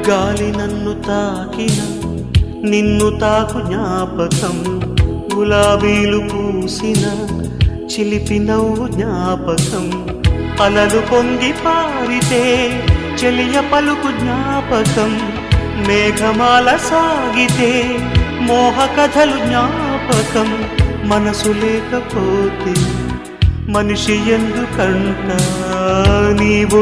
గాలి నన్ను తాకిన నిన్ను తాకు జ్ఞాపకం, గులాబీలు పూసిన చిలిపి నవ్వు జ్ఞాపకం, అలలు పొంగి పారితే చెలియ పలుకు జ్ఞాపకం, మేఘమాల సాగితే మోహ కథలు జ్ఞాపకం. మనసు లేకపోతే మనిషి ఎందుకంట, నీవు